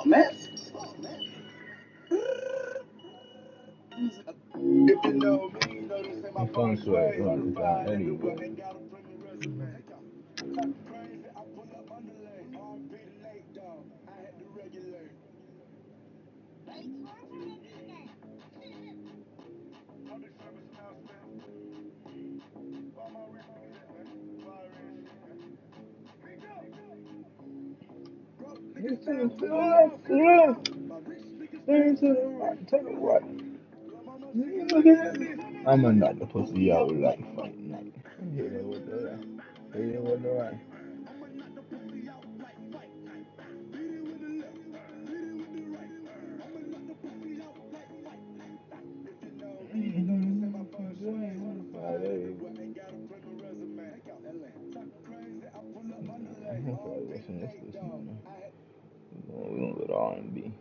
man. I'm fun sweat all the time anyway. To the right. Look at me. I'm a knock the pussy out like fight night. Hit it with the right. Hit it with the right. I'm gonna probably listen to this morning. We're gonna go to R&B.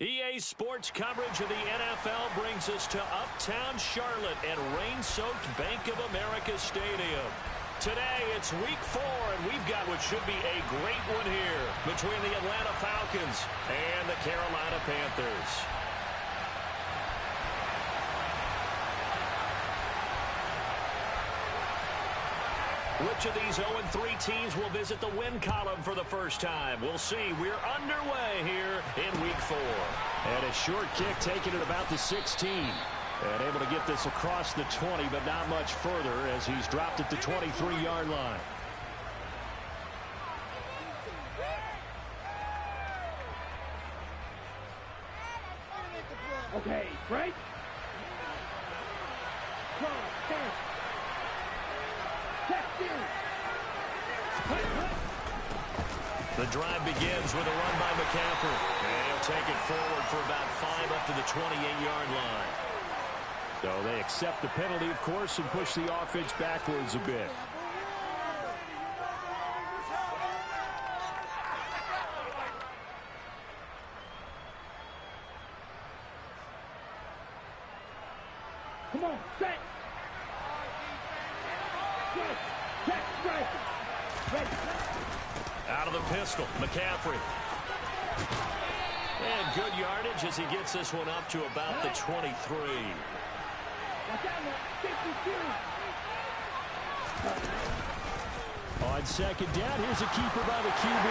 EA Sports coverage of the NFL brings us to Uptown Charlotte at rain-soaked Bank of America Stadium. Today, it's Week 4, and we've got what should be a great one here between the Atlanta Falcons and the Carolina Panthers. Which of these 0-3 teams will visit the win column for the first time? We'll see. We're underway here in Week 4. And a short kick taken at about the 16. And able to get this across the 20, but not much further as he's dropped at the 23-yard line. Okay, break. The drive begins with a run by McCaffrey. And he'll take it forward for about 5 up to the 28-yard line. So they accept the penalty, of course, and push the offense backwards a bit. Come on, set. Strike. Ready. Out of the pistol, McCaffrey. And good yardage as he gets this one up to about the 23. On second down, here's a keeper by the QB.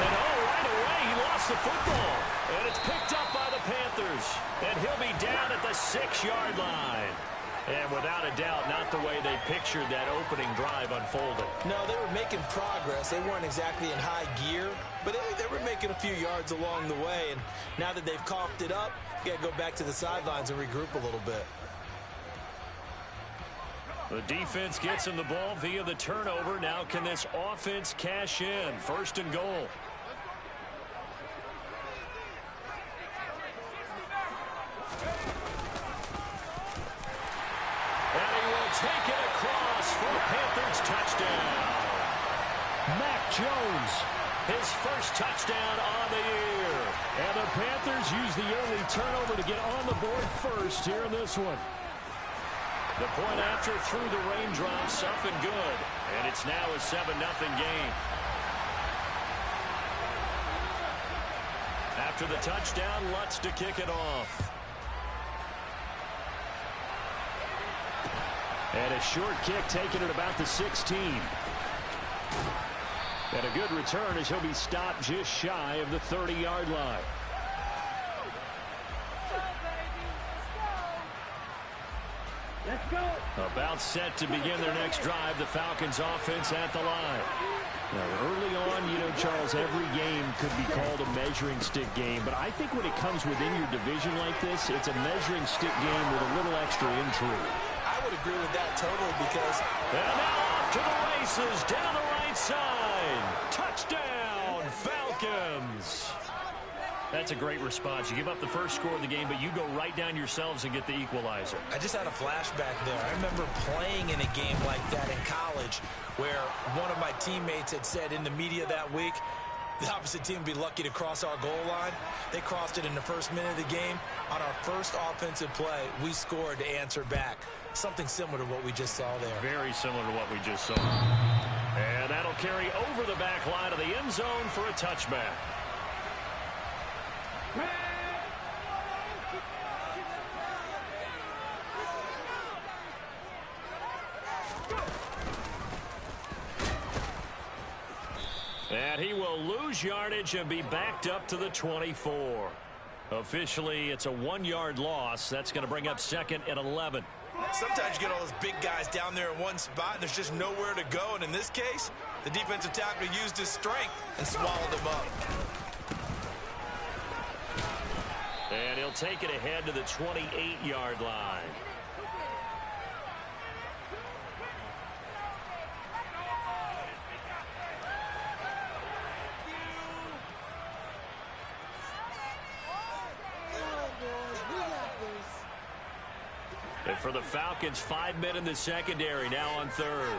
And right away, he lost the football. And it's picked up by the Panthers. And he'll be down at the 6-yard line. And without a doubt, not the way they pictured that opening drive unfolding. No, they were making progress. They weren't exactly in high gear, but they were making a few yards along the way. And now that they've coughed it up, you got to go back to the sidelines and regroup a little bit. The defense gets him the ball via the turnover. Now can this offense cash in? 1st and goal. And he will take it across for a Panthers touchdown. Mac Jones, his first touchdown on the year. And the Panthers use the early turnover to get on the board first here in this one. The point after through the raindrops, up and good. And it's now a 7-0 game. After the touchdown, Lutz to kick it off. And a short kick taken at about the 16. And a good return as he'll be stopped just shy of the 30-yard line. Let's go. About set to begin their next drive, the Falcons offense at the line. Now, early on, Charles, every game could be called a measuring stick game, but I think when it comes within your division like this, it's a measuring stick game with a little extra intrigue. I would agree with that totally because... And now off to the races, down the right side. Touchdown, Falcons. That's a great response. You give up the first score of the game, but you go right down yourselves and get the equalizer. I just had a flashback there. I remember playing in a game like that in college where one of my teammates had said in the media that week, the opposite team would be lucky to cross our goal line. They crossed it in the first minute of the game. On our first offensive play, we scored to answer back. Something similar to what we just saw there. Very similar to what we just saw. And that'll carry over the back line of the end zone for a touchback. And he will lose yardage and be backed up to the 24. Officially, it's a 1-yard loss. That's going to bring up 2nd and 11. Sometimes you get all those big guys down there in one spot, and there's just nowhere to go. And in this case, the defensive tackle used his strength and swallowed him up. And he'll take it ahead to the 28-yard line. And for the Falcons, 5 men in the secondary, now on 3rd.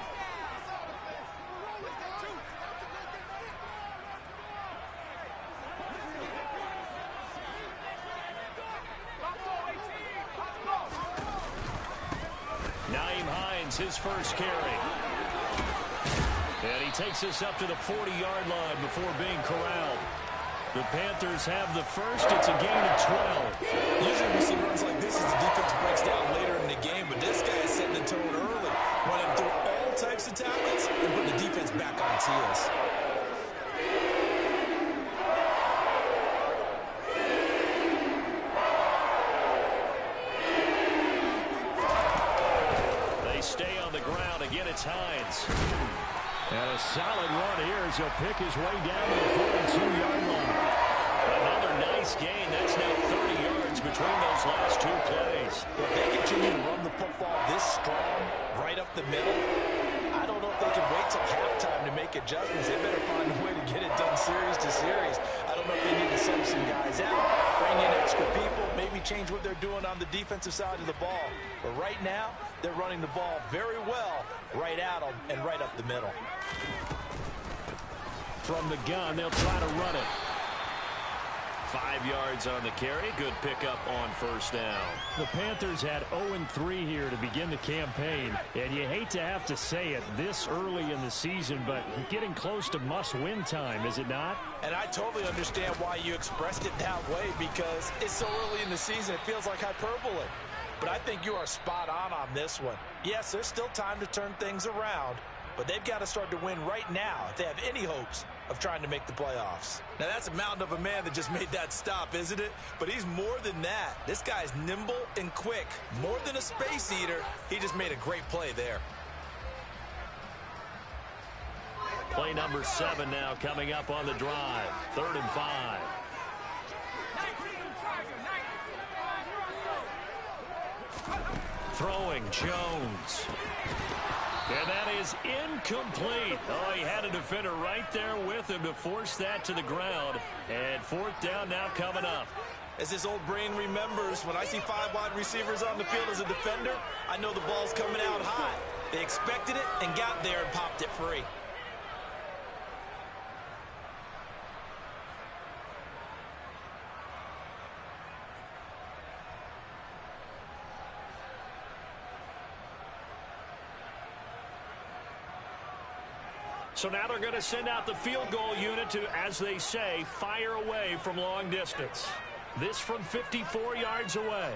His first carry. And he takes us up to the 40-yard line before being corralled. The Panthers have the first. It's a gain of 12. Usually we see runs like this as the defense breaks down later in the game, but this guy is setting the tone early, running through all types of tackles and putting the defense back on its heels. It's Hines. And a solid run here as he'll pick his way down to the 42-yard line. Another nice gain. That's now 30 yards between those last 2 plays. If they continue to run the football this strong, right up the middle, I don't know if they can wait till halftime to make adjustments. They better find a way to get it done series to series. I don't know if they need to sub some guys out, bring in extra people, maybe change what they're doing on the defensive side of the ball. But right now, they're running the ball very well right at them and right up the middle. From the gun, they'll try to run it. 5 yards on the carry. Good pickup on first down. The Panthers had 0-3 here to begin the campaign. And you hate to have to say it this early in the season, but getting close to must-win time, is it not? And I totally understand why you expressed it that way, because it's so early in the season, it feels like hyperbole. But I think you are spot on this one. Yes, there's still time to turn things around, but they've got to start to win right now if they have any hopes of trying to make the playoffs. Now, that's a mountain of a man that just made that stop, isn't it? But he's more than that. This guy's nimble and quick. More than a space eater, he just made a great play there. Play number 7 now coming up on the drive. 3rd and 5. Throwing Jones. And that is incomplete. Oh, he had a defender right there with him to force that to the ground. And 4th down now coming up. As his old brain remembers, when I see 5 wide receivers on the field as a defender, I know the ball's coming out high. They expected it and got there and popped it free. So now they're going to send out the field goal unit to, as they say, fire away from long distance. This from 54 yards away.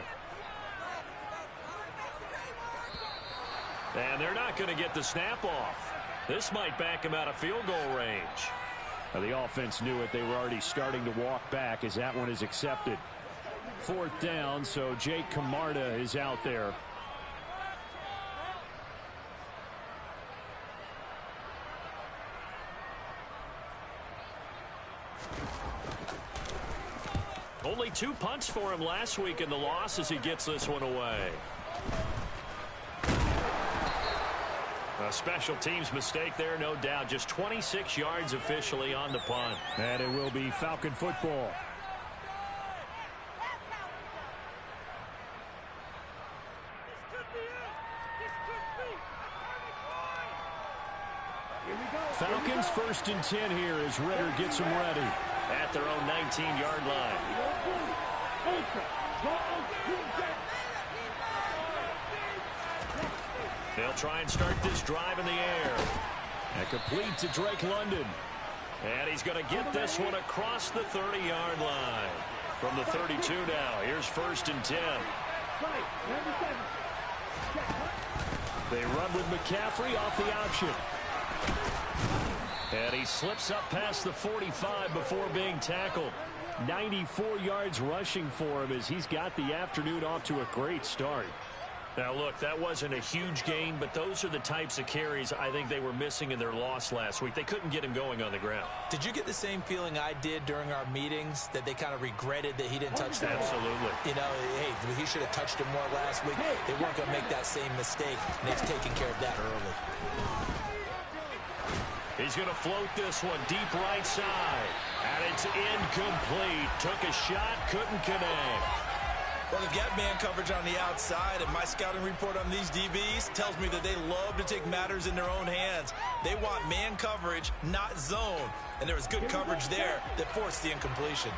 And they're not going to get the snap off. This might back him out of field goal range. Now, the offense knew it. They were already starting to walk back as that one is accepted. 4th down, so Jake Camarda is out there. Only 2 punts for him last week in the loss as he gets this one away. A special teams mistake there, no doubt. Just 26 yards officially on the punt. And it will be Falcon football. Falcons 1st and 10 here as Ritter gets them ready at their own 19-yard line. They'll try and start this drive in the air. And complete to Drake London. And he's going to get this one across the 30-yard line. From the 32 now, here's 1st and 10. They run with McCaffrey off the option. And he slips up past the 45 before being tackled. 94 yards rushing for him as he's got the afternoon off to a great start. Now, look, that wasn't a huge gain, but those are the types of carries I think they were missing in their loss last week. They couldn't get him going on the ground. Did you get the same feeling I did during our meetings, that they kind of regretted that he didn't touch the ball? Absolutely. You know, hey, he should have touched him more last week. They weren't going to make that same mistake, and they've taken care of that early. He's going to float this one deep right side. And it's incomplete. Took a shot, couldn't connect. Well, they've got man coverage on the outside, and my scouting report on these DBs tells me that they love to take matters in their own hands. They want man coverage, not zone. And there was good coverage there that forced the incompletion.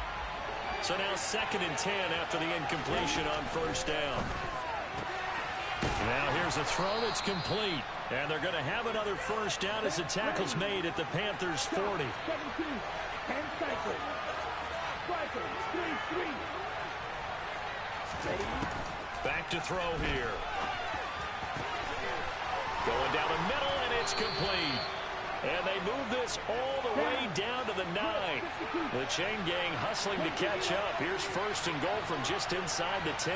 So now 2nd and 10 after the incompletion on 1st down. Now here's a throw that's complete. And they're going to have another 1st down as the tackle's made at the Panthers' 40. 17, 10 cycles. Cycle, 3-3. Back to throw here. Going down the middle, and it's complete. And they move this all the way down to the 9. The chain gang hustling to catch up. Here's 1st and goal from just inside the 10.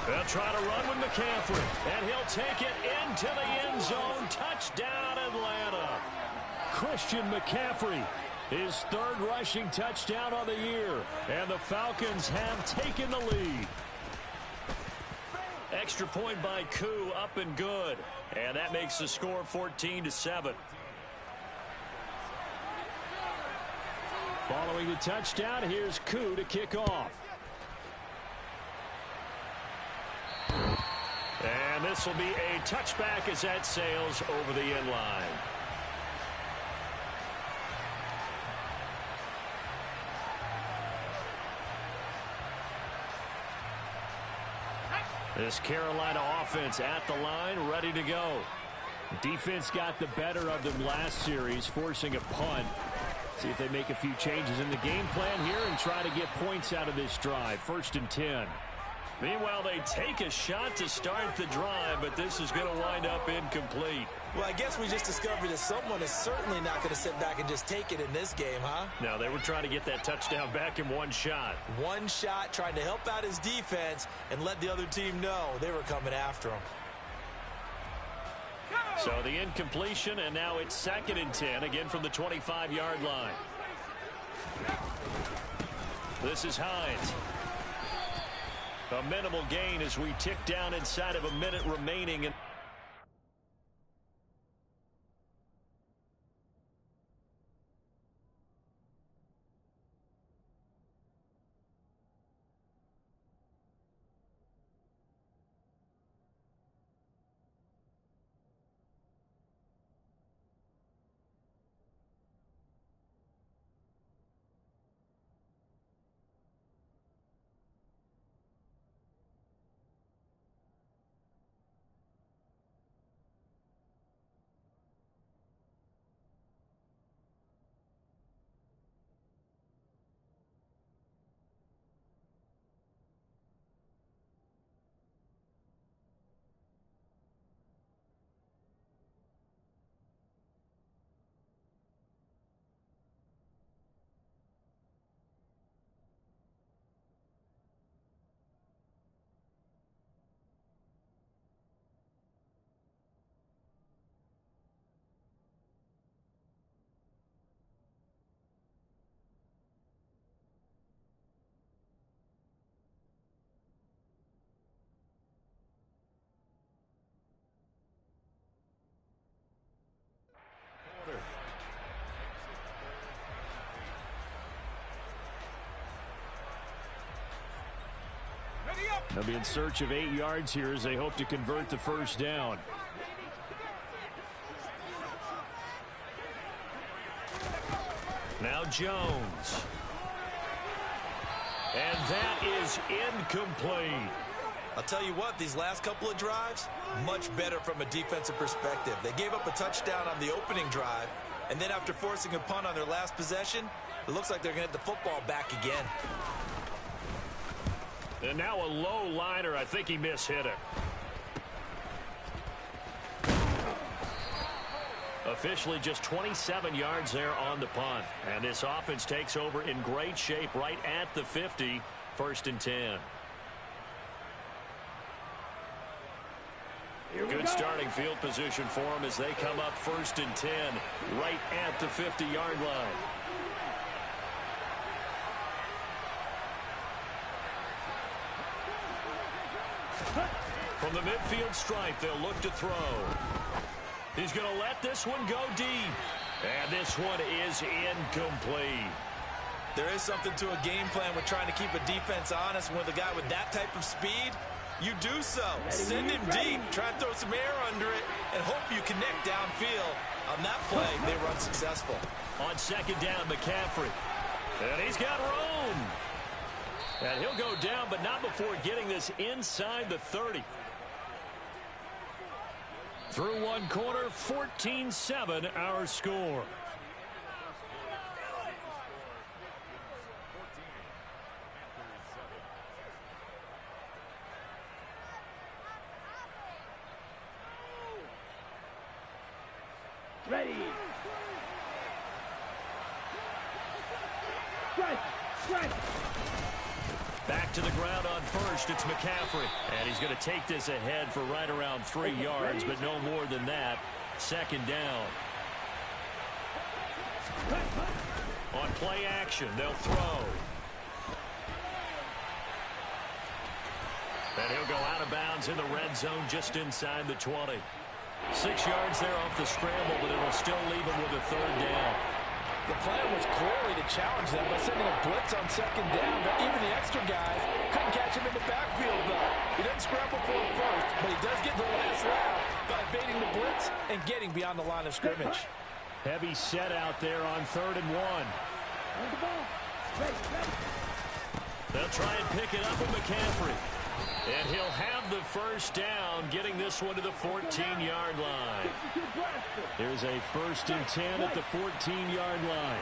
They'll try to run with McCaffrey, and he'll take it into the end zone. Touchdown, Atlanta. Christian McCaffrey, his 3rd rushing touchdown on the year, and the Falcons have taken the lead. Extra point by Koo, up and good, and that makes the score 14-7. Following the touchdown, here's Koo to kick off. And this will be a touchback as that sails over the end line. This Carolina offense at the line, ready to go. Defense got the better of them last series, forcing a punt. See if they make a few changes in the game plan here and try to get points out of this drive. 1st and 10. Meanwhile, they take a shot to start the drive, but this is going to wind up incomplete. Well, I guess we just discovered that someone is certainly not going to sit back and just take it in this game, huh? No, they were trying to get that touchdown back in one shot. One shot, trying to help out his defense and let the other team know they were coming after him. So the incompletion, and now it's 2nd and 10, again from the 25-yard line. This is Hines. A minimal gain as we tick down inside of a minute remaining. They'll be in search of 8 yards here as they hope to convert the first down. Now Jones. And that is incomplete. I'll tell you what, these last couple of drives, much better from a defensive perspective. They gave up a touchdown on the opening drive, and then after forcing a punt on their last possession, it looks like they're going to get the football back again. And now a low liner. I think he mishit it. Officially just 27 yards there on the punt. And this offense takes over in great shape right at the 50. 1st and 10. Good starting field position for them as they come up 1st and 10 right at the 50-yard line. From the midfield stripe, they'll look to throw. He's going to let this one go deep. And this one is incomplete. There is something to a game plan with trying to keep a defense honest. With a guy with that type of speed, you do so. Send him deep. Try and throw some air under it and hope you connect downfield. On that play, they run successful. On 2nd down, McCaffrey. And he's got room. And he'll go down, but not before getting this inside the 30. Through one quarter, 14-7 our score. Ready. Strike. Strike. Back to the ground on 1st. It's McCaffrey. And he's going to take this ahead for right around 3 yards, but no more than that. 2nd down. On play action, they'll throw. And he'll go out of bounds in the red zone just inside the 20. 6 yards there off the scramble, but it'll still leave him with a 3rd down. The plan was clearly to challenge them by sending a blitz on 2nd down, but even the extra guys couldn't catch him in the backfield, though. He doesn't scramble for him first, but he does get the last lap by evading the blitz and getting beyond the line of scrimmage. Heavy set out there on 3rd and 1. They'll try and pick it up with McCaffrey. And he'll have the first down, getting this one to the 14-yard line. Here's a 1st and 10 at the 14-yard line.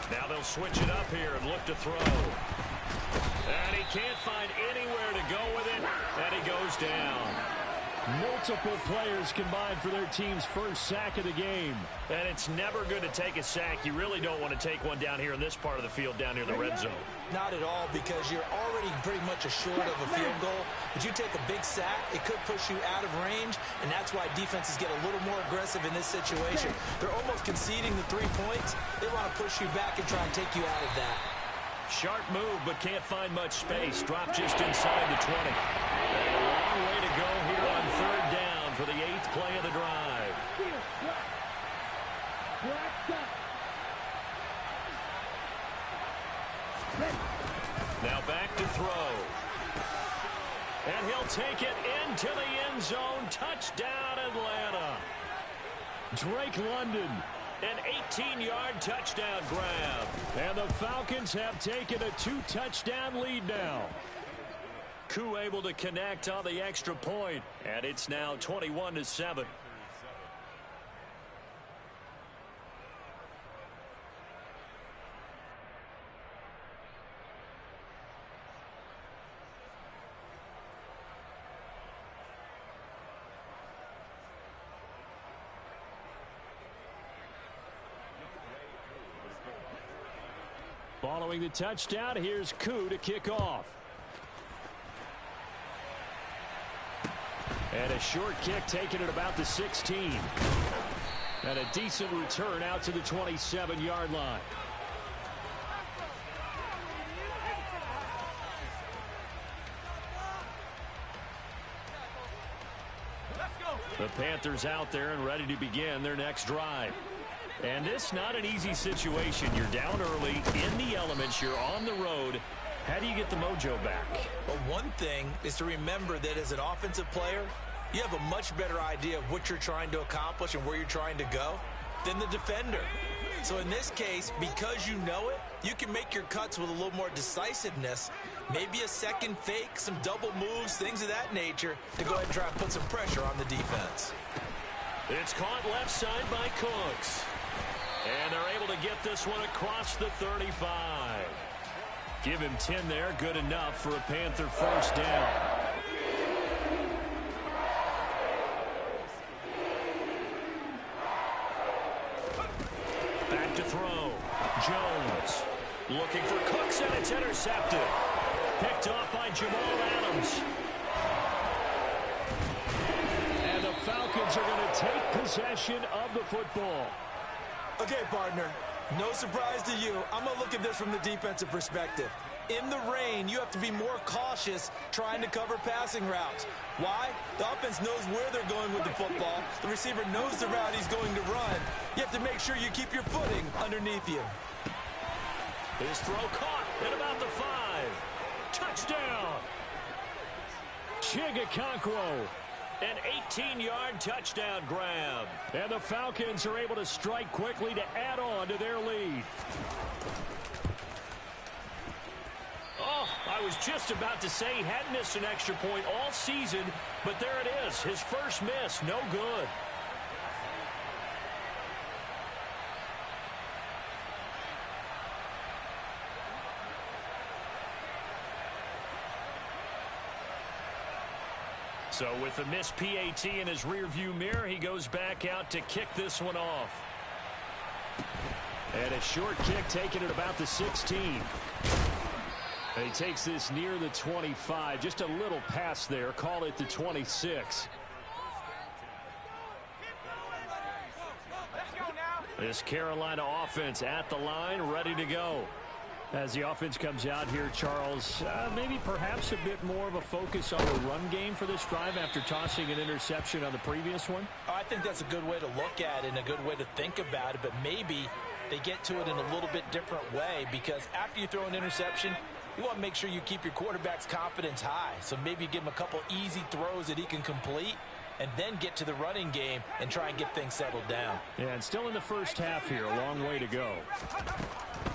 Now they'll switch it up here and look to throw. And he can't find anywhere to go with it, and he goes down. Multiple players combined for their team's first sack of the game. And it's never good to take a sack. You really don't want to take one down here in this part of the field, down near the red zone. Not at all, because you're already pretty much assured of a field goal. But you take a big sack, it could push you out of range, and that's why defenses get a little more aggressive in this situation. They're almost conceding the 3 points. They want to push you back and try and take you out of that. Sharp move, but can't find much space. Drop just inside the 20. And a long way to go here on 3rd down for the 8th play of the drive. Now back to throw. And he'll take it into the end zone. Touchdown, Atlanta. Drake London. An 18-yard touchdown grab. And the Falcons have taken a 2-touchdown lead now. Koo able to connect on the extra point. And it's now 21-7. Following the touchdown, here's Koo to kick off. And a short kick taken at about the 16. And a decent return out to the 27-yard line. The Panthers out there and ready to begin their next drive. And this not an easy situation. You're down early in the elements. You're on the road. How do you get the mojo back? Well, one thing is to remember that as an offensive player, you have a much better idea of what you're trying to accomplish and where you're trying to go than the defender. So in this case, because you know it, you can make your cuts with a little more decisiveness, maybe a second fake, some double moves, things of that nature, to go ahead and try and put some pressure on the defense. It's caught left side by Cooks. And they're able to get this one across the 35. Give him 10 there, good enough for a Panther first down. Back to throw. Jones looking for Cooks, and it's intercepted. Picked off by Jamal Adams. And the Falcons are going to take possession of the football. Okay, partner, no surprise to you. I'm going to look at this from the defensive perspective. In the rain, you have to be more cautious trying to cover passing routes. Why? The offense knows where they're going with the football. The receiver knows the route he's going to run. You have to make sure you keep your footing underneath you. His throw caught at about the 5. Touchdown! Chigakonkwo. An 18-yard touchdown grab. And the Falcons are able to strike quickly to add on to their lead. Oh, I was just about to say he hadn't missed an extra point all season, but there it is. His first miss, no good. So with the missed PAT in his rearview mirror, he goes back out to kick this one off. And a short kick taken at about the 16. And he takes this near the 25. Just a little pass there. Call it the 26. This Carolina offense at the line, ready to go. As the offense comes out here, Charles, maybe perhaps a bit more of a focus on the run game for this drive after tossing an interception on the previous one? I think that's a good way to look at it and a good way to think about it, but maybe they get to it in a little bit different way, because after you throw an interception, you want to make sure you keep your quarterback's confidence high. So maybe give him a couple easy throws that he can complete, and then get to the running game and try and get things settled down. Yeah, and still in the first half here, a long way to go.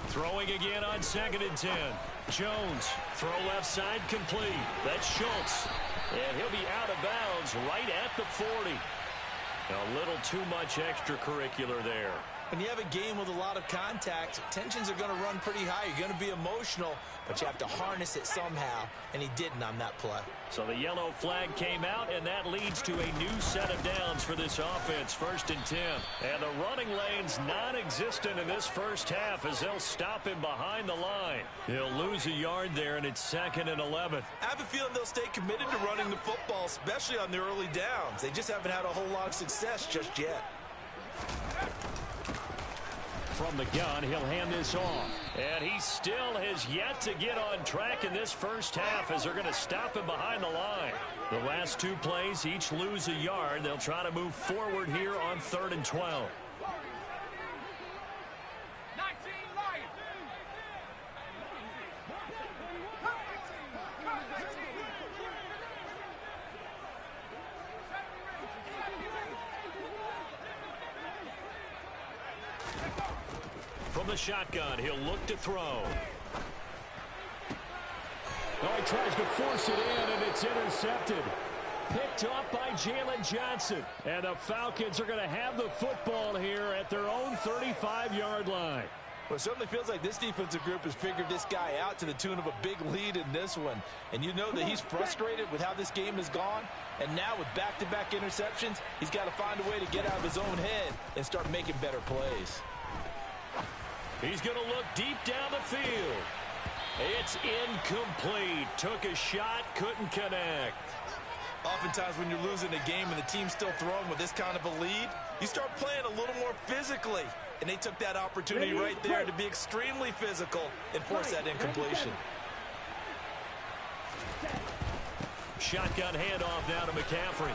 Throwing again on 2nd and 10. Jones, throw left side complete. That's Schultz. And he'll be out of bounds right at the 40. A little too much extracurricular there. When you have a game with a lot of contact, tensions are going to run pretty high. You're going to be emotional, but you have to harness it somehow, and he didn't on that play. So the yellow flag came out, and that leads to a new set of downs for this offense. 1st and 10. And the running lane's non-existent in this first half as they'll stop him behind the line. He'll lose a yard there, and it's 2nd and 11. I have a feeling they'll stay committed to running the football, especially on the early downs. They just haven't had a whole lot of success just yet. From the gun, he'll hand this off. And he still has yet to get on track in this first half as they're going to stop him behind the line. The last 2 plays each lose a yard. They'll try to move forward here on 3rd and 12. From the shotgun, he'll look to throw. Oh, he tries to force it in, and it's intercepted. Picked off by Jalen Johnson. And the Falcons are going to have the football here at their own 35-yard line. Well, it certainly feels like this defensive group has figured this guy out to the tune of a big lead in this one. And you know that he's frustrated with how this game has gone. And now with back-to-back interceptions, he's got to find a way to get out of his own head and start making better plays. He's going to look deep down the field. It's incomplete. Took a shot, couldn't connect. Oftentimes when you're losing a game and the team's still throwing with this kind of a lead, you start playing a little more physically. And they took that opportunity right there to be extremely physical and force that incompletion. Shotgun handoff now to McCaffrey.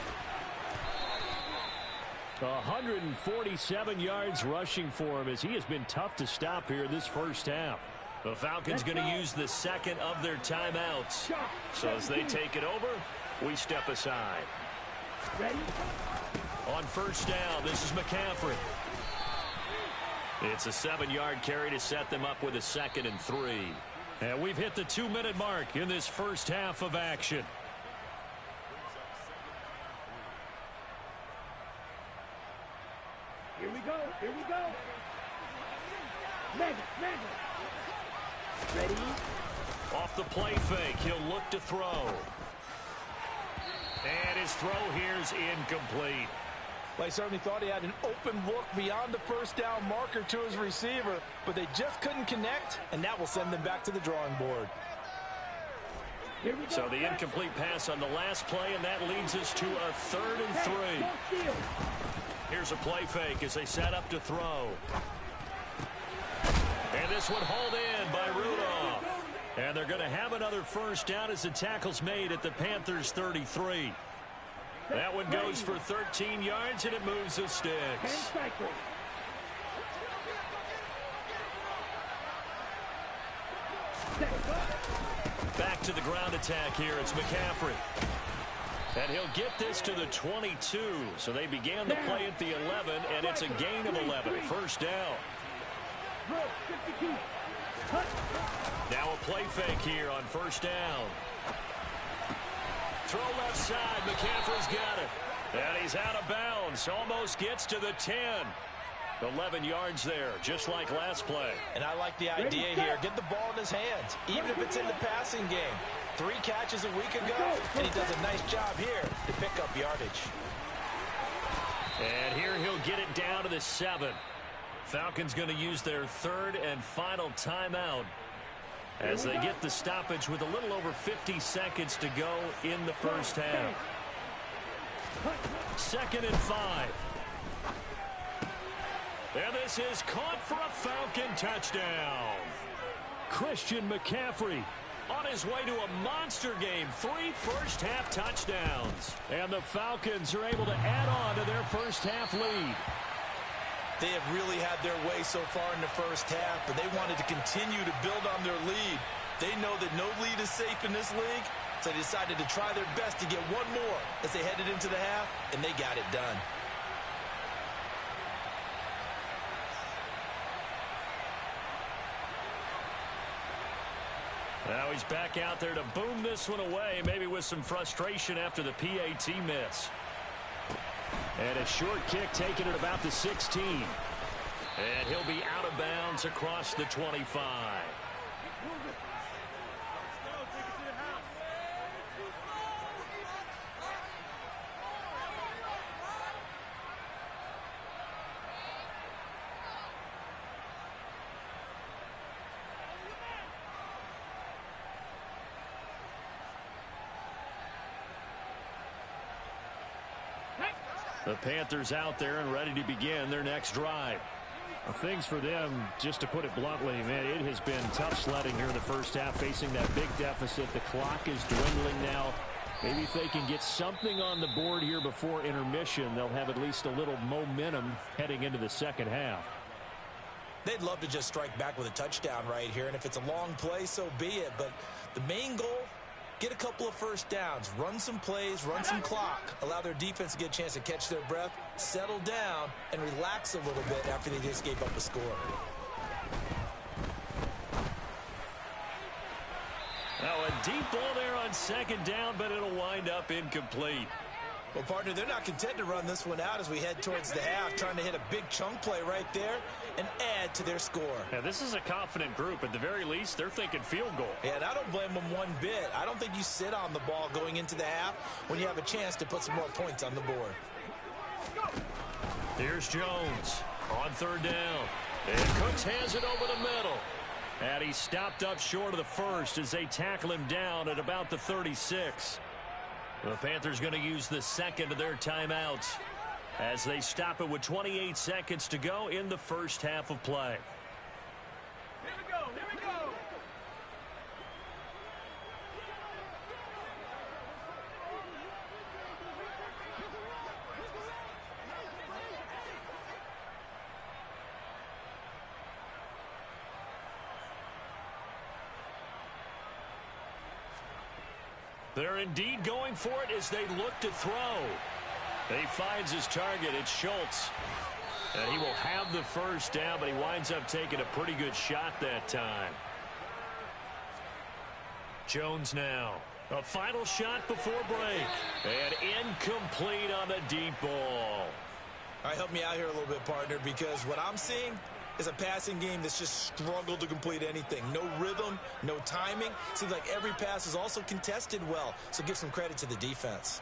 147 yards rushing for him as he has been tough to stop here this first half. The Falcons going to use the second of their timeouts. So as they take it over, we step aside. Ready? On first down, this is McCaffrey. It's a 7-yard carry to set them up with a 2nd and 3. And we've hit the 2-minute mark in this first half of action. Here we go. Here we go. Mega. Ready? Off the play fake, he'll look to throw. And his throw here's incomplete. Well, he certainly thought he had an open look beyond the first down marker to his receiver, but they just couldn't connect, and that will send them back to the drawing board. Here we go. So the incomplete pass on the last play, and that leads us to a 3rd and 3. Don't steal. Here's a play fake as they set up to throw. And this one hauled in by Rudolph. And they're going to have another first down as the tackle's made at the Panthers' 33. That one goes for 13 yards, and it moves the 10 sticks. cycles. Back to the ground attack here. It's McCaffrey. And he'll get this to the 22. So they began the play at the 11, and it's a gain of 11. First down. Roll, 52. Cut. Now a play fake here on first down. Throw left side. McCaffrey's got it. And he's out of bounds. Almost gets to the 10. 11 yards there, just like last play. And I like the idea here. Get the ball in his hands, even if it's in the passing game. 3 catches a week ago, and he does a nice job here to pick up yardage. And here he'll get it down to the 7. Falcons going to use their 3rd and final timeout as they get the stoppage with a little over 50 seconds to go in the first half. 2nd and 5. And this is caught for a Falcon touchdown. Christian McCaffrey on his way to a monster game. 3 first-half touchdowns. And the Falcons are able to add on to their first-half lead. They have really had their way so far in the first half, but they wanted to continue to build on their lead. They know that no lead is safe in this league, so they decided to try their best to get one more as they headed into the half, and they got it done. Now he's back out there to boom this one away, maybe with some frustration after the PAT miss. And a short kick taken at about the 16. And he'll be out of bounds across the 25. The Panthers out there and ready to begin their next drive. Things for them, just to put it bluntly, man, it has been tough sledding here in the first half, facing that big deficit. The clock is dwindling now. Maybe if they can get something on the board here before intermission, they'll have at least a little momentum heading into the second half. They'd love to just strike back with a touchdown right here, and if it's a long play, so be it. But the main goal, get a couple of first downs, run some plays, run some clock, allow their defense to get a chance to catch their breath, settle down, and relax a little bit after they just gave up a score. Now a deep ball there on second down, but it'll wind up incomplete. Well, partner, they're not content to run this one out as we head towards the half, trying to hit a big chunk play right there and add to their score. Now, this is a confident group. At the very least, they're thinking field goal. Yeah, and I don't blame them one bit. I don't think you sit on the ball going into the half when you have a chance to put some more points on the board. Here's Jones on third down. And Cooks has it over the middle. And he stopped up short of the first as they tackle him down at about the 36. The Panthers going to use the second of their timeouts as they stop it with 28 seconds to go in the first half of play. Here we go. Here we go. They're indeed going for it as they look to throw. He finds his target. It's Schultz. And he will have the first down, but he winds up taking a pretty good shot that time. Jones now. A final shot before break. And incomplete on the deep ball. All right, help me out here a little bit, partner, because what I'm seeing is a passing game that's just struggled to complete anything. No rhythm, no timing. Seems like every pass is also contested well, so give some credit to the defense.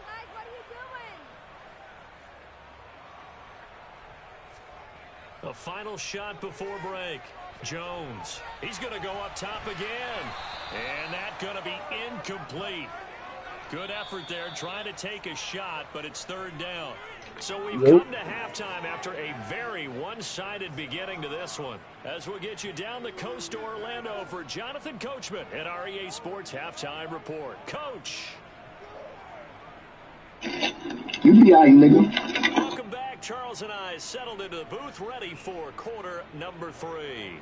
Guys, what are you doing? A final shot before break. Jones. He's going to go up top again. And that's going to be incomplete. Good effort there trying to take a shot, but it's third down. So we've come to halftime after a very one-sided beginning to this one. As we'll get you down the coast to Orlando for Jonathan Coachman at our EA Sports Halftime Report. Coach. You be all right, nigga. Welcome back. Charles and I settled into the booth ready for quarter number 3.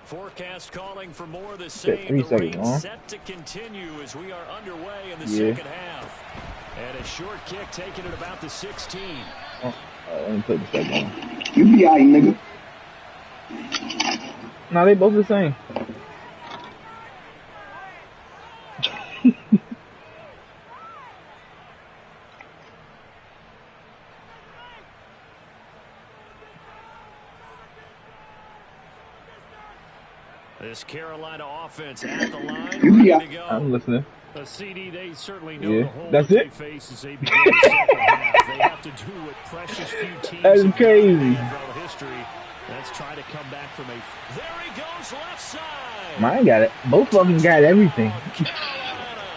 Forecast calling for more of the same. 3 The seconds, rain huh? set to continue as we are underway in the second half. And a short kick taken at about the 16. Let me put the second one. You be all right, nigga. No, they both the same. This Carolina offense at the line, ready to go. I'm listening. A CD, they certainly know Yeah, the hole that's that it. they face as they begin the second half. They have to do what precious few teams That's have crazy. done throughout history. Let's try to come back from a... There he goes, left side. Mine got it. Both of them got everything. Carolina.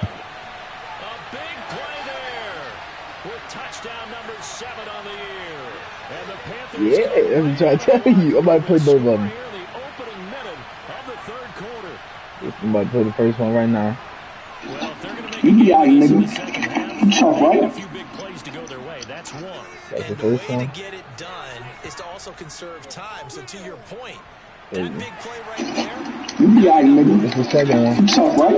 A big play there with touchdown number 7 on the year. And the Panthers Yeah, I'm trying to tell you. I'm about to play both of them. here in the opening minute of the third quarter. I'm about to play the first one right now. Well, if they're going to make a game of this in the second half, they need a few big plays to go their way. That's one. That's the And the way first one. to get it done is to also conserve time. So to your point, Crazy. that big play right there, You be all right, nigga. It's the second one.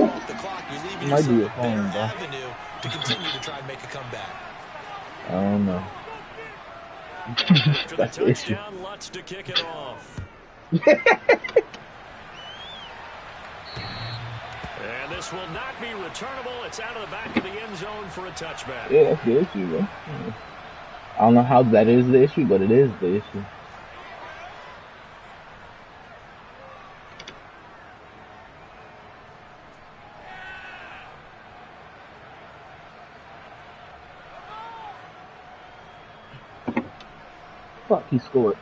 off the clock, you're leaving Might be yourself a a better phone, bro. avenue to continue to try and make a comeback. I don't know. After the That's the issue. touchdown, Lutz to kick it off. And this will not be returnable. It's out of the back of the end zone for a touchback. Yeah, that's the issue, bro. Yeah. I don't know how that is the issue, but it is the issue. Fuck, he scored.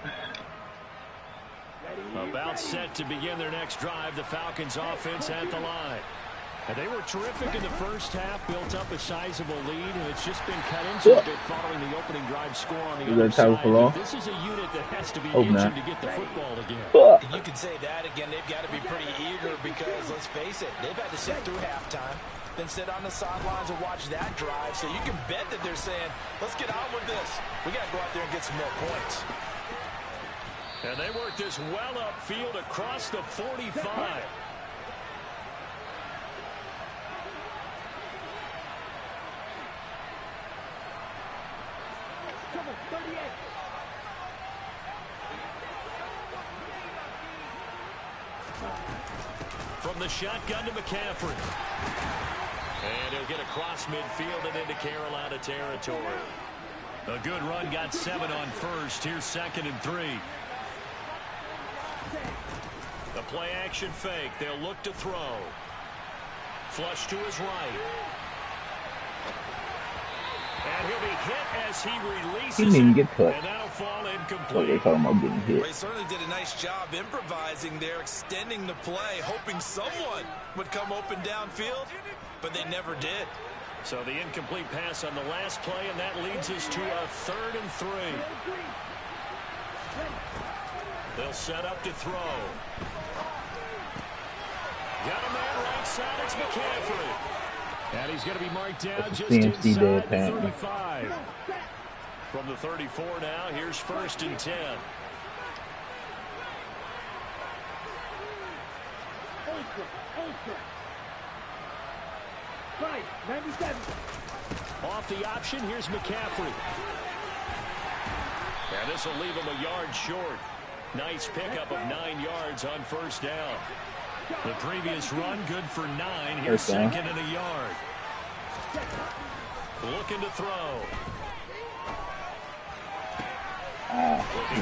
About set to begin their next drive, the Falcons offense at the line. And they were terrific in the first half, built up a sizable lead, and it's just been cut into a bit following the opening drive score on the Is other that tackle side. for loss? But this is a unit that has to be Hope itching not. to get the football again. Fuck. And you can say that again. They've got to be pretty eager because, let's face it, they've had to sit through halftime, then sit on the sidelines and watch that drive. So you can bet that they're saying, let's get on with this. We got to go out there and get some more points. And they work this well upfield across the 45. Come on, 38. From the shotgun to McCaffrey. And he'll get across midfield and into Carolina territory. A good run, got 7 on first. Here's 2nd and 3. The play action fake. They'll look to throw. Flush to his right. And he'll be hit as he releases He didn't even it, get touched. and that'll fall What they're incomplete. talking about getting hit. They certainly did a nice job improvising there, extending the play, hoping someone would come open downfield, but they never did. So the incomplete pass on the last play, and that leads us to a 3rd and 3. They'll set up to throw. Got a man right side. It's McCaffrey. And he's going to be marked down That's a just CMC inside dead the pass. 35. From the 34 now, here's 1st and 10. Right, 97. Off the option, here's McCaffrey. And this will leave him a yard short. Nice pickup of 9 yards on 1st down. The previous run, good for 9. Here's 2nd and a yard. Looking to throw.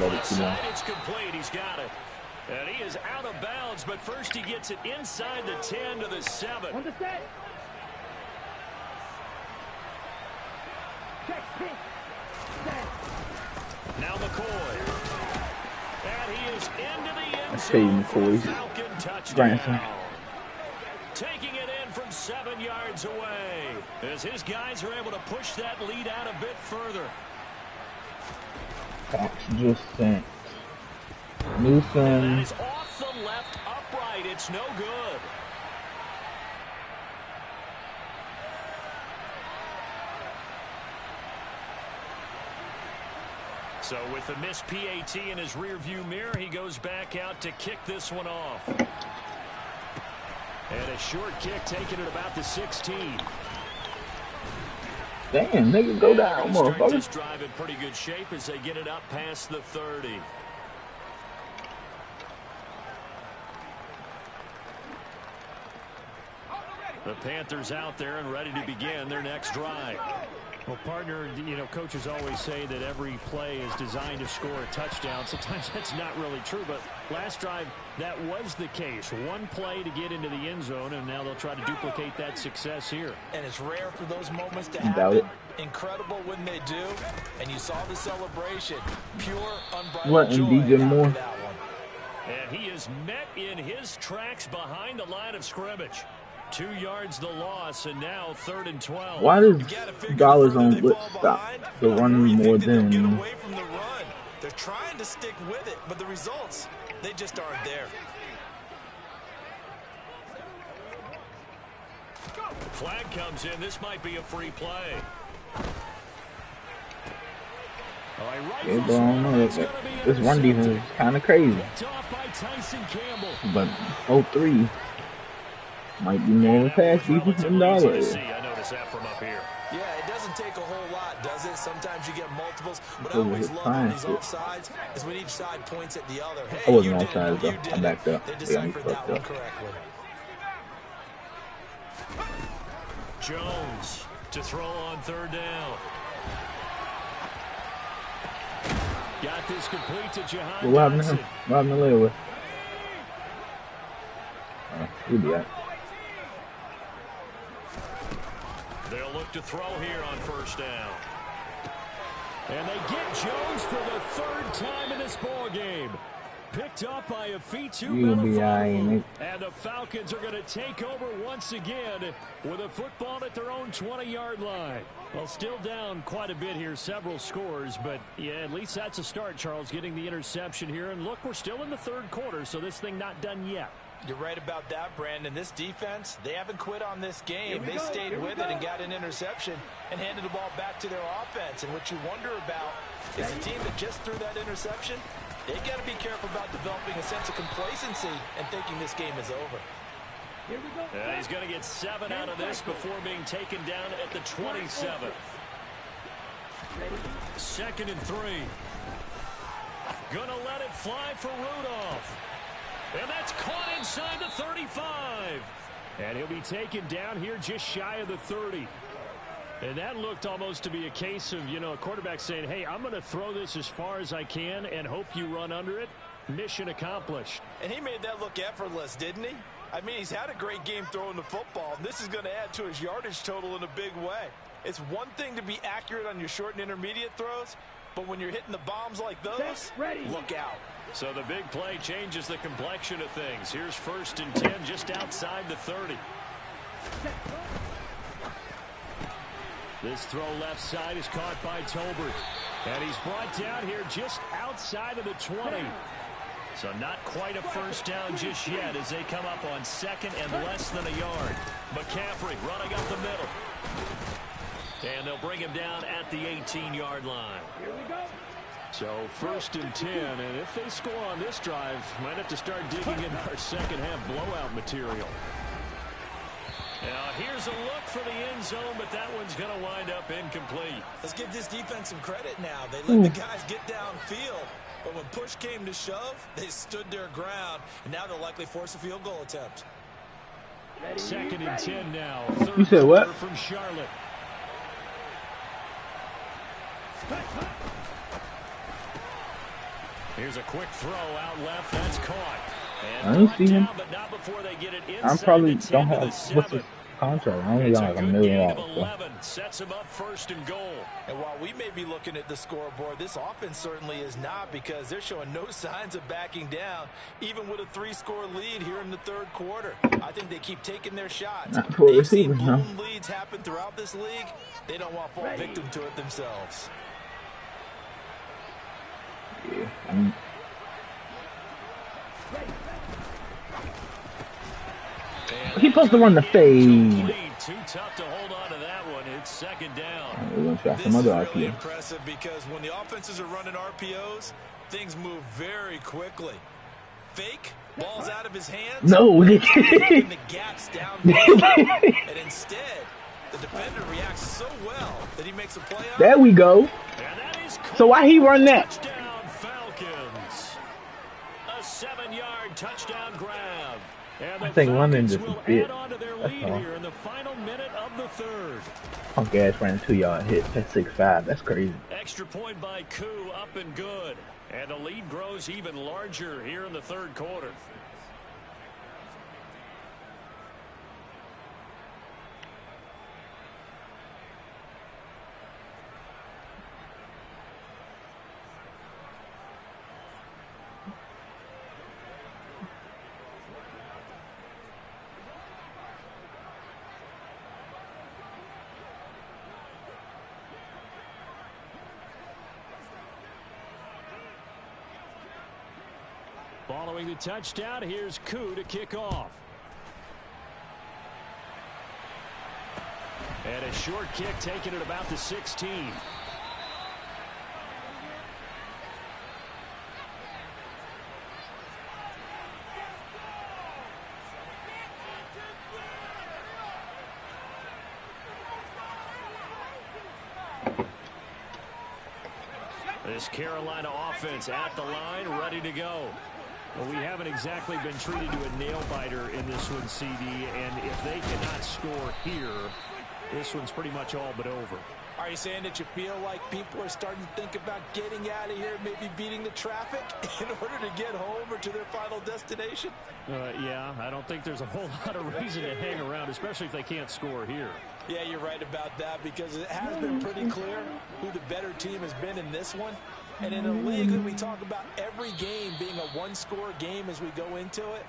Left side, it's complete. He's got it. And he is out of bounds, but first he gets it inside the 10 to the 7. On the set. Check, pink. Set. Now McCoy. And he is into the end zone for a McCoy's Falcon touchdown. grandson. Taking it in from 7 yards away as his guys are able to push that lead out a bit further. Fox just sent That Newsom. is off the left upright. It's no good. So with the missed PAT in his rearview mirror, he goes back out to kick this one off. And a short kick taken at about the 16. Damn, nigga, go down, Start this motherfucker. drive in pretty good shape as they get it up past the 30. The Panthers out there and ready to begin their next drive. Well, partner, you know, coaches always say that every play is designed to score a touchdown. Sometimes that's not really true, but last drive, that was the case. One play to get into the end zone, and now they'll try to duplicate that success here. And it's rare for those moments to Doubt it. happen. Incredible when they do. And you saw the celebration. Pure, unbridled What, and joy DJ after Moore? that one. And he is met in his tracks behind the line of scrimmage. 2 yards the loss, and now 3rd and 12. Why does You gotta figure Dollars the further on they blitz fall stop behind, the run the more further they'll get than away from the run. They're trying to stick with it, but the results, they just aren't there. Flag comes in. This might be a free play. Yeah, but I don't know. This run defense is kind of crazy. Picked off by Tyson Campbell. But 03 might be more of a pass defense than Dollars. I noticed that from up here. Yeah, it doesn't take a whole lot, does it? Sometimes you get multiples. What I Because of always his love on these time. offsides is when each side points at the other. I Hey, wasn't you did offsides, it, though. you I did backed it. up. They They got me deciphered that fucked one up. correctly. Jones to throw on 3rd down. Got this complete to Jahan What happened to Dotson. him? What happened to Leatherwood? He'll be out. They'll look to throw here on 1st down. And they get Jones for the 3rd time in this ball game. Picked up by a Fitu You'll be alright, Melifonwu. Nick. And the Falcons are going to take over once again with a football at their own 20-yard line. Well, still down quite a bit here, several scores, but yeah, at least that's a start, Charles, getting the interception here. And look, we're still in the 3rd quarter, so this thing not done yet. You're right about that, Brandon. This defense, they haven't quit on this game. They stayed with it and got an interception and handed the ball back to their offense. And what you wonder about is the team that just threw that interception, they got to be careful about developing a sense of complacency and thinking this game is over. Here we go. And he's going to get 7 out of this before being taken down at the 27. 2nd and 3. Going to let it fly for Rudolph. And that's caught inside the 35. And he'll be taken down here just shy of the 30. And that looked almost to be a case of, you know, a quarterback saying, hey, I'm going to throw this as far as I can and hope you run under it. Mission accomplished. And he made that look effortless, didn't he? I mean, he's had a great game throwing the football. And this is going to add to his yardage total in a big way. It's one thing to be accurate on your short and intermediate throws, but when you're hitting the bombs like those, look out. So the big play changes the complexion of things. Here's 1st and 10 just outside the 30. This throw left side is caught by Tolbert. And he's brought down here just outside of the 20. So not quite a 1st down just yet as they come up on 2nd and less than a yard. McCaffrey running up the middle. And they'll bring him down at the 18-yard line. Here we go. So 1st and 10, and if they score on this drive, might have to start digging into our second half blowout material. Now here's a look for the end zone, but that one's going to wind up incomplete. Let's give this defense some credit now. They let the guys get downfield, but when push came to shove, they stood their ground, and now they'll likely force a field goal attempt. 2nd and 10 now. You said what? From Charlotte. Here's a quick throw out left. That's caught. I don't see him. Down, but not before they get it I probably don't have what's his contract. I only got like $1 million. Sets him up 1st and goal. And while we may be looking at the scoreboard, this offense certainly is not, because they're showing no signs of backing down, even with a 3-score lead here in the 3rd quarter. I think they keep taking their shots. They've seen blown leads happen throughout this league. They don't want to fall victim to it themselves. Yeah. He's supposed to run the fade. Too tough to hold on to that one. It's 2nd down. We're gonna try This some is other really RPO. impressive, because when the offenses are running RPOs, things move very quickly. Fake, ball's out of his hands. No, in the gaps down. And instead, the defender reacts so well that he makes a play on there we go. And that is So why he run that? touchdown Falcons. A 7-yard touchdown grab. And I think London Falcons just will bit. add on to their That's lead all. here in the final minute of the 3rd. Punk ass ran a 2-yard hit. That's 6'5". That's crazy. Extra point by Koo, up and good. And the lead grows even larger here in the 3rd quarter. Following the touchdown, here's Koo to kick off. And a short kick taken at about the 16. This Carolina offense at the line, ready to go. Well, we haven't exactly been treated to a nail-biter in this one, CD, and if they cannot score here, this one's pretty much all but over. Are you saying that you feel like people are starting to think about getting out of here, maybe beating the traffic in order to get home or to their final destination? Yeah, I don't think there's a whole lot of reason to hang around, especially if they can't score here. Yeah, you're right about that, because it has been pretty clear who the better team has been in this one. And in a league that we talk about every game being a 1-score game as we go into it,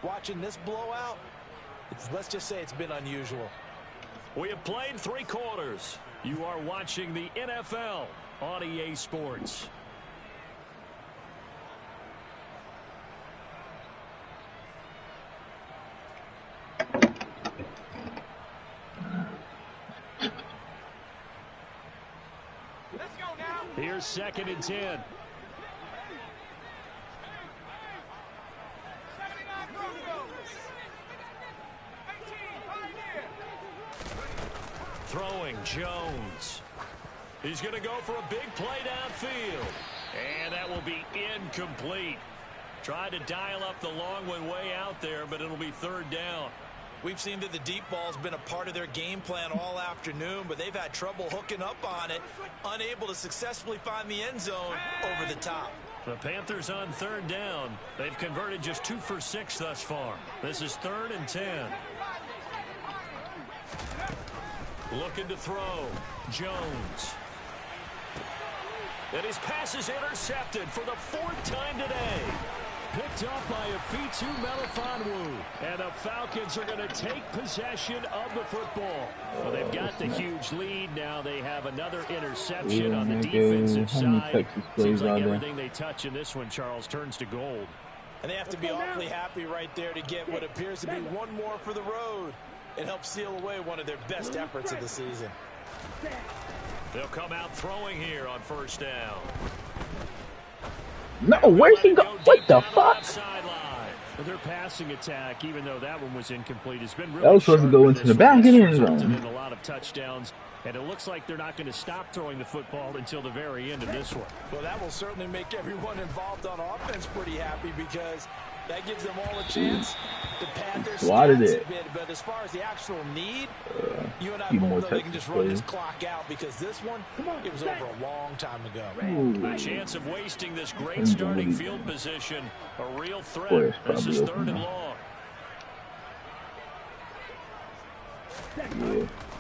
watching this blowout, let's just say it's been unusual. We have played 3 quarters. You are watching the NFL on EA Sports. Here's 2nd and 10. Throwing Jones. He's going to go for a big play downfield. And that will be incomplete. Tried to dial up the long one way out there, but it'll be 3rd down. We've seen that the deep ball's been a part of their game plan all afternoon, but they've had trouble hooking up on it, unable to successfully find the end zone over the top. The Panthers on 3rd down. They've converted just 2 for 6 thus far. This is 3rd and 10. Looking to throw. Jones. And his pass is intercepted for the 4th time today. Picked up by Afitu Melifonwu. And the Falcons are going to take possession of the football. Well, they've got the huge lead. Now they have another interception on the defensive side. Seems like everything they touch in this one, Charles, turns to gold. And they have to be awfully happy right there to get what appears to be one more for the road. It helps seal away one of their best efforts of the season. They'll come out throwing here on first down. No, where's he go? What the fuck? Their passing attack, even though that one was incomplete, has been really That was supposed to go into the back of the end zone. In a lot of touchdowns, and it looks like they're not going to stop throwing the football until the very end of this one. Well, that will certainly make everyone involved on offense pretty happy because that gives them all a chance to pad their stats a bit. But as far as the actual need, you and I both know they can just run this clock out because this one, it was over a long time ago. The chance of wasting this great starting field position, a real threat. This is 3rd and long.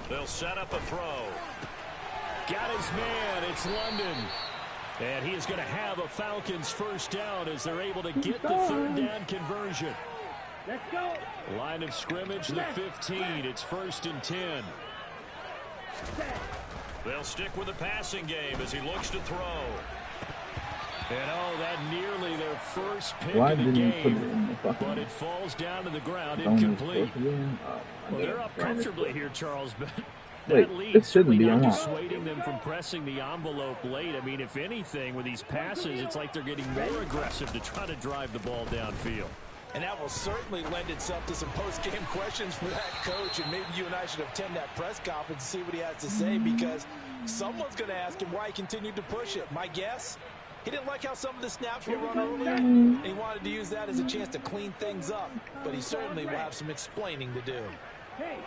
They'll set up a throw. Got his man. It's London. And he is going to have a Falcons first down as they're able to get the 3rd down conversion. Let's go. Line of scrimmage, the 15. It's 1st and 10. They'll stick with the passing game as he looks to throw. And that nearly their first pick of the game, but it falls down to the ground incomplete. Well, they're up comfortably here, Charles, but that lead certainly not dissuading them from pressing the envelope late. I mean, if anything, with these passes, it's like they're getting more aggressive to try to drive the ball downfield. And that will certainly lend itself to some post-game questions for that coach, and maybe you and I should attend that press conference to see what he has to say, because someone's going to ask him why he continued to push it. My guess? He didn't like how some of the snaps were run earlier, and he wanted to use that as a chance to clean things up. But he certainly will have some explaining to do. Hey,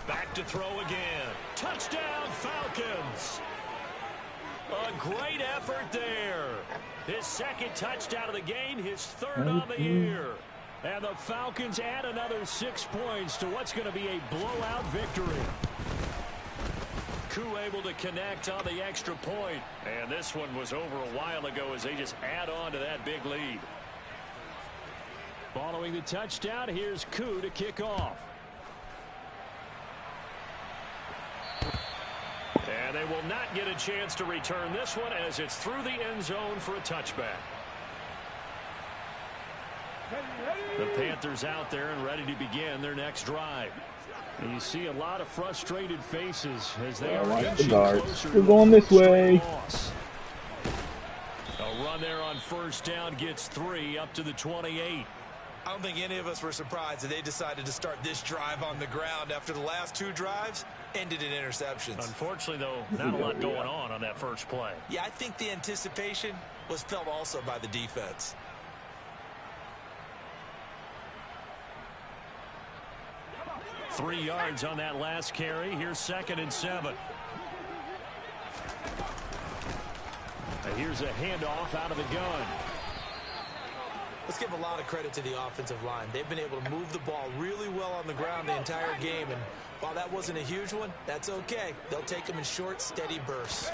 Back to throw again. Touchdown, Falcons. A great effort there. His 2nd touchdown of the game, his 3rd on the year. And the Falcons add another 6 points to what's going to be a blowout victory. Koo able to connect on the extra point. And this one was over a while ago as they just add on to that big lead. Following the touchdown, here's Koo to kick off. And they will not get a chance to return this one as it's through the end zone for a touchback. The Panthers out there and ready to begin their next drive. And you see a lot of frustrated faces as they are inching closer. We're going this way. A run there on first down gets 3 up to the 28. I don't think any of us were surprised that they decided to start this drive on the ground after the last 2 drives ended in interceptions. Unfortunately, though, not a lot going on that first play. Yeah, I think the anticipation was felt also by the defense. Three yards on that last carry. Here's 2nd and 7. And here's a handoff out of the gun. Let's give a lot of credit to the offensive line. They've been able to move the ball really well on the ground the entire game. And while that wasn't a huge one, that's okay. They'll take them in short, steady bursts.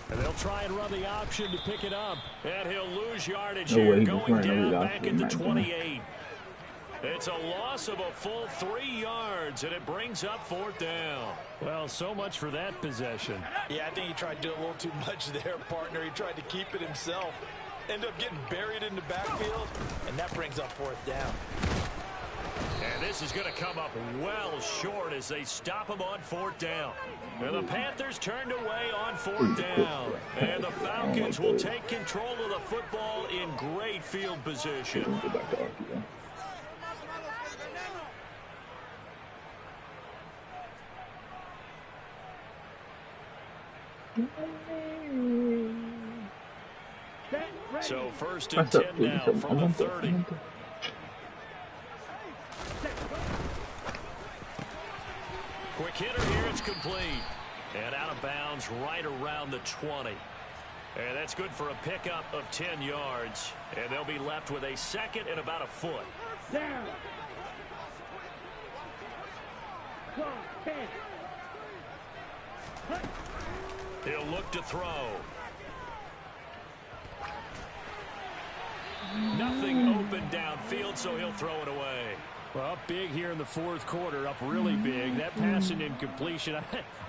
And they'll try and run the option to pick it up. And he'll lose yardage here, going down back at the 28. It's a loss of a full 3 yards, and it brings up 4th down. Well, so much for that possession. Yeah, I think he tried to do a little too much there, partner. He tried to keep it himself. End up getting buried in the backfield, and that brings up 4th down. And this is going to come up well short as they stop him on 4th down. And the Panthers turned away on 4th down. And the Falcons will take control of the football in great field position. So 1st and 10 now from the 30. Quick hitter here, it's complete. And out of bounds right around the 20. And that's good for a pickup of 10 yards. And they'll be left with a 2nd and about a foot. Down. He'll look to throw. Nothing open downfield, so he'll throw it away. Well, up big here in the 4th quarter, up really big. That pass and incompletion,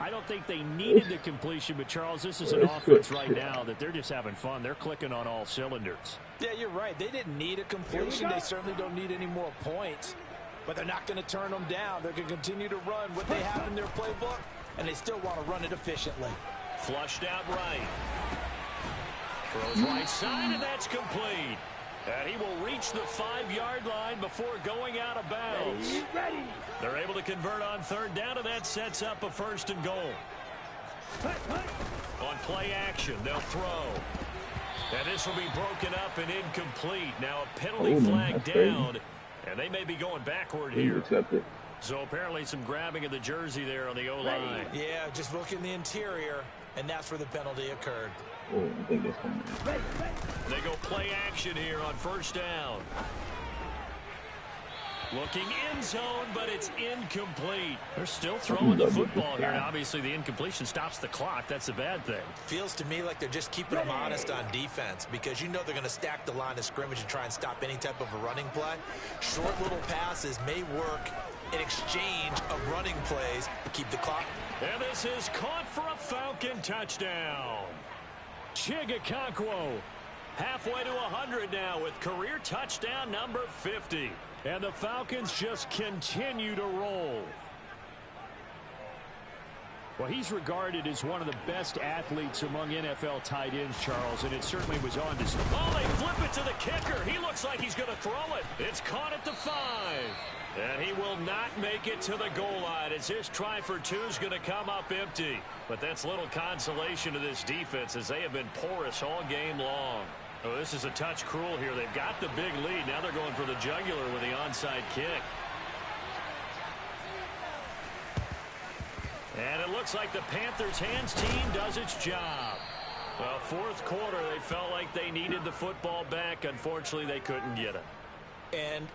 I don't think they needed the completion, but Charles, this is an offense right now that they're just having fun. They're clicking on all cylinders. Yeah, you're right. They didn't need a completion. They certainly don't need any more points. But they're not going to turn them down. They're going to continue to run what they have in their playbook, and they still want to run it efficiently. Flushed out right. Throws right side, and that's complete. And he will reach the 5-yard line before going out of bounds. They're able to convert on third down, and that sets up a 1st and goal. On play action, they'll throw. And this will be broken up and incomplete. Now a penalty flag down, and they may be going backward here. So apparently some grabbing of the jersey there on the O-line. Yeah, just look in the interior, and that's where the penalty occurred. Oh, I think that's coming. They go play action here on 1st down. Looking in zone, but it's incomplete. They're still throwing the football here, and obviously the incompletion stops the clock. That's a bad thing. Feels to me like they're just keeping them honest on defense because you know they're going to stack the line of scrimmage and try and stop any type of a running play. Short little passes may work in exchange of running plays to keep the clock. And this is caught for a Falcon touchdown. Chigakonkwo halfway to 100 now with career touchdown number 50. And the Falcons just continue to roll. Well, he's regarded as one of the best athletes among NFL tight ends, Charles, and it certainly was on display. Oh, they flip it to the kicker. He looks like he's going to throw it. It's caught at the 5. And he will not make it to the goal line as his try for 2 is going to come up empty. But that's little consolation to this defense as they have been porous all game long. Oh, this is a touch cruel here. They've got the big lead. Now they're going for the jugular with the onside kick. And it looks like the Panthers' hands team does its job. Well, 4th quarter, they felt like they needed the football back. Unfortunately, they couldn't get it. And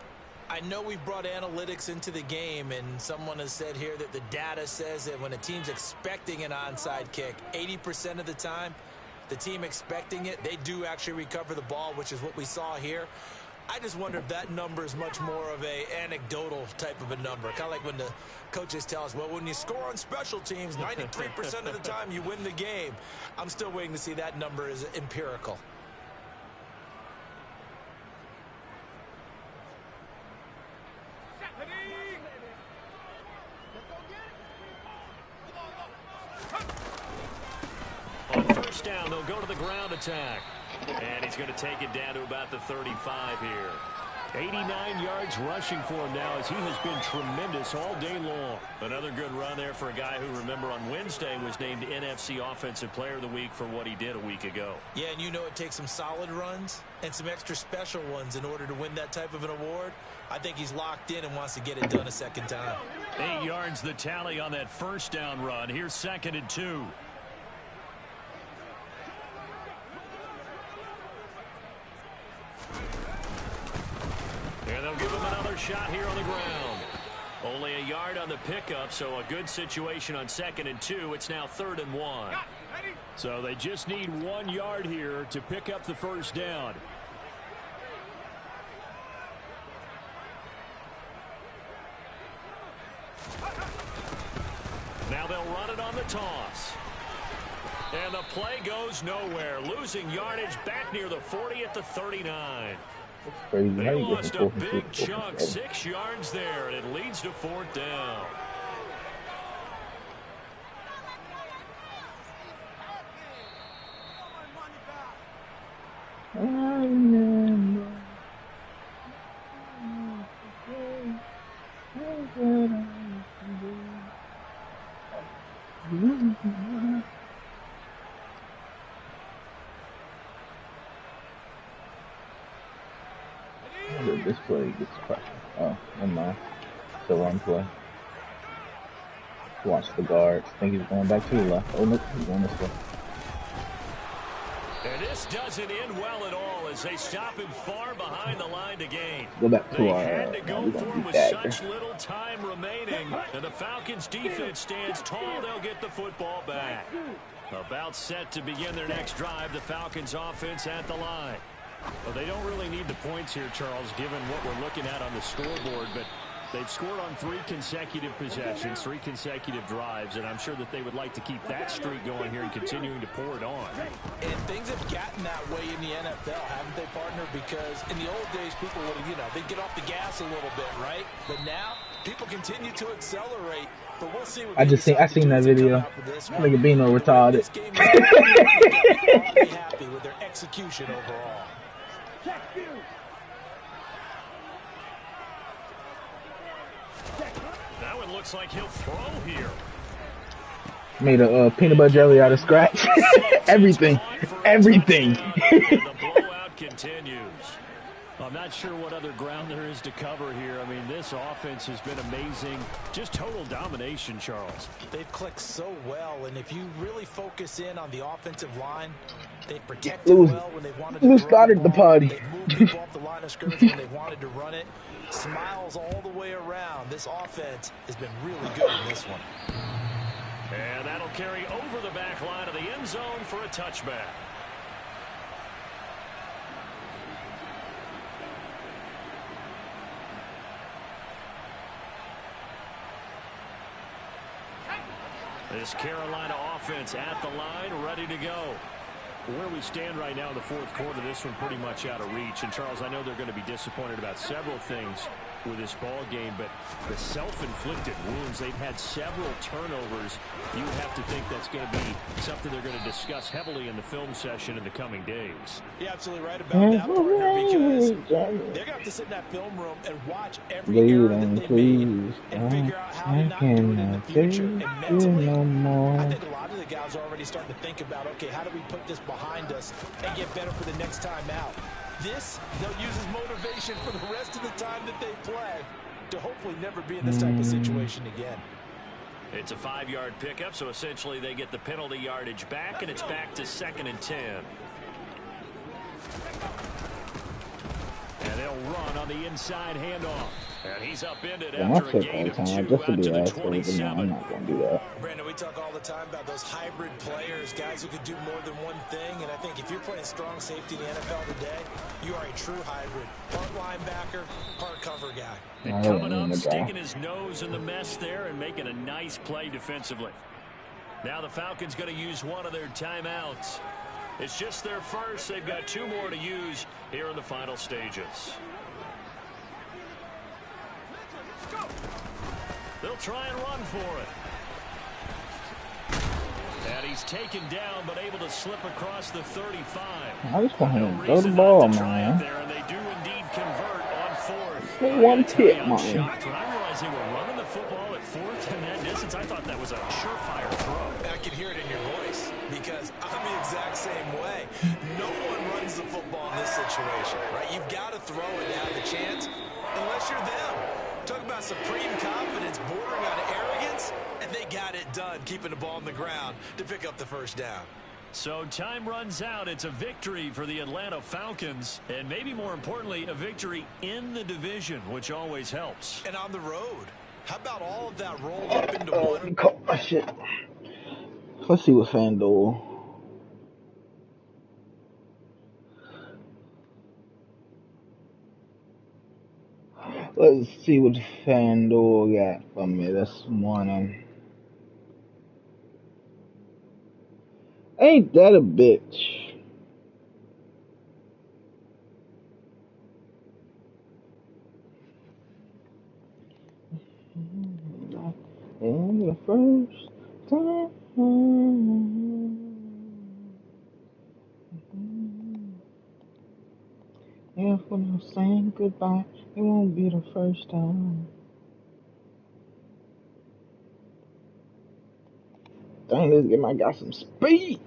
I know we've brought analytics into the game, and someone has said here that the data says that when a team's expecting an onside kick, 80% of the time, the team expecting it, they do actually recover the ball, which is what we saw here. I just wonder if that number is much more of a anecdotal type of a number. Kind of like when the coaches tell us, well, when you score on special teams, 93% of the time you win the game. I'm still waiting to see that number is empirical. On 1st down, they'll go to the ground attack. And he's going to take it down to about the 35 here. 89 yards rushing for him now as he has been tremendous all day long. Another good run there for a guy who, remember, on Wednesday was named NFC Offensive Player of the Week for what he did a week ago. Yeah, and you know it takes some solid runs and some extra special ones in order to win that type of an award. I think he's locked in and wants to get it done a second time. 8 yards the tally on that 1st down run. Here's 2nd and 2. And they'll give him another shot here on the ground. Only a yard on the pickup, so a good situation on 2nd and 2. It's now 3rd and 1. So they just need 1 yard here to pick up the 1st down. Now they'll run it on the toss. And the play goes nowhere. Losing yardage back near the 40 at the 39. Crazy. They lost a big chunk, 6 yards there, and it leads to 4th down. I remember. This play gets crushed. Oh, never mind. Still on play. Watch the guard. I think he's going back to the left. Oh, nope, he's going this way. And this doesn't end well at all as they stop him far behind the line to gain. Go back to They our. had to go we're for gonna him be with dagger. such little time remaining. And the Falcons defense stands tall. They'll get the football back. About set to begin their next drive. The Falcons offense at the line. Well, they don't really need the points here, Charles, given what we're looking at on the scoreboard. But They've scored on 3 consecutive possessions, 3 consecutive drives, and I'm sure that they would like to keep that streak going here and continuing to pour it on. And things have gotten that way in the NFL, haven't they, partner? Because in the old days, people would, they'd get off the gas a little bit, right? But now, people continue to accelerate. But we'll see what I seen that video. Nigga being no retarded. Happy with their execution overall. Now it looks like he'll throw here. Made a peanut butter jelly out of scratch. Everything. And the blowout continues. I'm not sure what other ground there is to cover here. I mean, this offense has been amazing. Just total domination, Charles. They've clicked so well, and if you really focus in on the offensive line, they've protected well when they wanted to Who started the party? They've moved people off the line of scrimmage when they wanted to run it. Smiles all the way around. This offense has been really good in this one. And that'll carry over the back line of the end zone for a touchback. This Carolina offense at the line, ready to go. Where we stand right now in the fourth quarter, this one pretty much out of reach. And, Charles, I know they're going to be disappointed about several things with this ball game, but the self-inflicted wounds, they've had several turnovers. You have to think that's going to be something they're going to discuss heavily in the film session in the coming days. You're absolutely right about that, partner, because they're going to have to sit in that film room and watch every error that they made and figure out how to not do it in the future. And mentally, I think a lot of the guys are already starting to think about, okay, how do we put this behind us and get better for the next time out? This, they'll use as motivation for the rest of the time that they play to hopefully never be in this type of situation again. It's a 5-yard pickup, so essentially they get the penalty yardage back, and it's back to 2nd and 10. And they'll run on the inside handoff. And he's upended after a gain of 2 out to the 27. I'm not going to do that. Brandon, we talk all the time about those hybrid players, guys who could do more than one thing. And I think if you're playing strong safety in the NFL today, you are a true hybrid. Part linebacker, part cover guy. And coming up, sticking his nose in the mess there and making a nice play defensively. Now the Falcons going to use one of their timeouts. It's just their first. They've got 2 more to use here in the final stages. They'll try and run for it. And he's taken down, but able to slip across the 35. I just want him to throw the ball, man. There, and they do indeed convert on 4th. They one tip, man. When I realized they were running the football at 4th and that distance, I thought that was a surefire throw. I can hear it in your voice because I'm the exact same way. No one runs the football in this situation, right? You've got to throw it to have a chance unless you're them. Talk about supreme confidence bordering on arrogance, and they got it done, keeping the ball on the ground to pick up the first down. So time runs out. It's a victory for the Atlanta Falcons, and maybe more importantly, a victory in the division, which always helps. And on the road, how about all of that rolled up into one? Oh, shit. Let's see what FanDuel. Let's see what FanDuel got for me this morning. Ain't that a bitch? And the first time. If when I'm saying goodbye, it won't be the first time. Dang, this game I got some speed.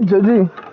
JG.